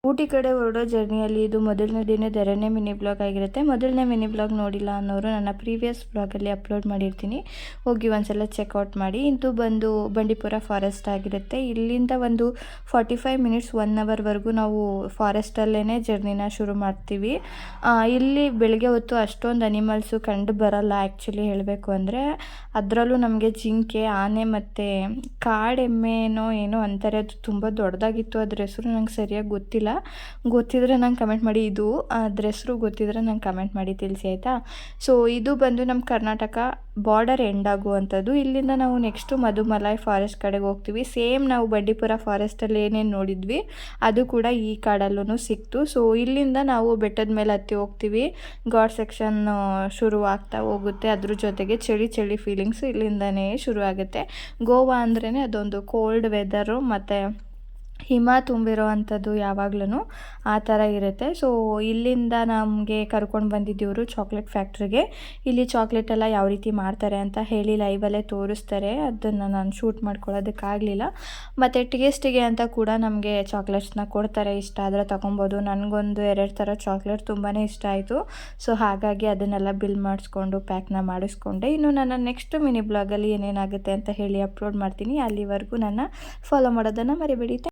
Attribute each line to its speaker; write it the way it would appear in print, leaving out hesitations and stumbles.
Speaker 1: ಊಟಿ ಕಡೆ ಹೊರಡೋ ಜರ್ನಿಯಲ್ಲಿ ಇದು ಮೊದಲನೇ ದಿನದ 2ನೇ ಮಿನಿ ಬ್ಲಾಗ್ ಆಗಿರುತ್ತೆ. ಮೊದಲನೇ ಮಿನಿ ಬ್ಲಾಗ್ ನೋಡಿಲ್ಲ ಅನ್ನೋರು ನನ್ನ ಪ್ರೀವಿಯಸ್ ಬ್ಲಾಗಲ್ಲಿ ಅಪ್ಲೋಡ್ ಮಾಡಿರ್ತೀನಿ, ಹೋಗಿ ಒಂದ್ಸಲ ಚೆಕ್ಔಟ್ ಮಾಡಿ. ಇದು ಬಂದು ಬಂಡೀಪುರ ಫಾರೆಸ್ಟ್ ಆಗಿರುತ್ತೆ. ಇಲ್ಲಿಂದ ಒಂದು 45 ಮಿನಿಟ್ಸ್ 1 ಅವರ್ವರೆಗೂ ನಾವು ಫಾರೆಸ್ಟಲ್ಲೇ ಜರ್ನಿನ ಶುರು ಮಾಡ್ತೀವಿ. ಇಲ್ಲಿ ಬೆಳಗ್ಗೆ ಹೊತ್ತು ಅಷ್ಟೊಂದು ಅನಿಮಲ್ಸು ಕಂಡು ಬರಲ್ಲ ಆ್ಯಕ್ಚುಲಿ ಹೇಳಬೇಕು ಅಂದರೆ. ಅದರಲ್ಲೂ ನಮಗೆ ಜಿಂಕೆ, ಆನೆ ಮತ್ತು ಕಾಡೆಮ್ಮೆನೋ ಏನೋ ಅಂತಾರೆ, ಅದು ತುಂಬ ದೊಡ್ಡದಾಗಿತ್ತು. ಅದ್ರ ಹೆಸರು ನಂಗೆ ಸರಿಯಾಗಿ ಗೊತ್ತಿದ್ರೆ ನಂಗೆ ಕಮೆಂಟ್ ಮಾಡಿ. ಇದು ಅದ್ರ ಹೆಸರು ಗೊತ್ತಿದ್ರೆ ನಂಗೆ ಕಮೆಂಟ್ ಮಾಡಿ ತಿಳಿಸಿ ಆಯಿತಾ. ಸೊ ಇದು ಬಂದು ನಮ್ಮ ಕರ್ನಾಟಕ ಬಾರ್ಡರ್ ಎಂಡ್ ಆಗುವಂಥದ್ದು. ಇಲ್ಲಿಂದ ನಾವು ನೆಕ್ಸ್ಟು ಮಧುಮಲೈ ಫಾರೆಸ್ಟ್ ಕಡೆಗೆ ಹೋಗ್ತೀವಿ. ಸೇಮ್ ನಾವು ಬಂಡೀಪುರ ಫಾರೆಸ್ಟಲ್ಲಿ ಏನೇನು ನೋಡಿದ್ವಿ ಅದು ಕೂಡ ಈ ಕಾಡಲ್ಲೂ ಸಿಕ್ತು. ಸೊ ಇಲ್ಲಿಂದ ನಾವು ಬೆಟ್ಟದ ಮೇಲೆ ಹತ್ತಿ ಹೋಗ್ತೀವಿ. ಗಾಡ್ ಸೆಕ್ಷನ್ ಶುರು ಆಗ್ತಾ ಹೋಗುತ್ತೆ. ಅದ್ರ ಜೊತೆಗೆ ಚಳಿ ಚಳಿ ಫೀಲಿಂಗ್ಸು ಇಲ್ಲಿಂದನೇ ಶುರು ಆಗುತ್ತೆ. ಗೋವಾ ಅಂದ್ರೇ ಅದೊಂದು ಕೋಲ್ಡ್ ವೆದರು ಮತ್ತು ಹಿಮ ತುಂಬಿರೋ ಅಂಥದ್ದು ಯಾವಾಗ್ಲೂ ಆ ಥರ ಇರುತ್ತೆ. ಸೊ ಇಲ್ಲಿಂದ ನಮಗೆ ಕರ್ಕೊಂಡು ಬಂದಿದ್ದೀವರು ಚಾಕ್ಲೇಟ್ ಫ್ಯಾಕ್ಟ್ರಿಗೆ. ಇಲ್ಲಿ ಚಾಕ್ಲೇಟೆಲ್ಲ ಯಾವ ರೀತಿ ಮಾಡ್ತಾರೆ ಅಂತ ಹೇಳಿ ಲೈವಲ್ಲೇ ತೋರಿಸ್ತಾರೆ. ಅದನ್ನು ನಾನು ಶೂಟ್ ಮಾಡ್ಕೊಳ್ಳೋದಕ್ಕಾಗಲಿಲ್ಲ. ಮತ್ತು ಟೇಸ್ಟಿಗೆ ಅಂತ ಕೂಡ ನಮಗೆ ಚಾಕ್ಲೇಟ್ಸ್ನ ಕೊಡ್ತಾರೆ. ಇಷ್ಟ ಆದರೆ ತೊಗೊಬೋದು. ನನಗೊಂದು 2 ಥರ ಚಾಕ್ಲೇಟ್ ತುಂಬಾ ಇಷ್ಟ ಆಯಿತು. ಸೊ ಹಾಗಾಗಿ ಅದನ್ನೆಲ್ಲ ಬಿಲ್ ಮಾಡಿಸ್ಕೊಂಡು ಪ್ಯಾಕ್ನ ಮಾಡಿಸ್ಕೊಂಡೆ. ಇನ್ನು ನನ್ನ ನೆಕ್ಸ್ಟ್ ಮಿನಿ ಬ್ಲಾಗಲ್ಲಿ ಏನೇನಾಗುತ್ತೆ ಅಂತ ಹೇಳಿ ಅಪ್ಲೋಡ್ ಮಾಡ್ತೀನಿ. ಅಲ್ಲಿವರೆಗೂ ನನ್ನ ಫಾಲೋ ಮಾಡೋದನ್ನು ಮರಿಬೇಡಿ.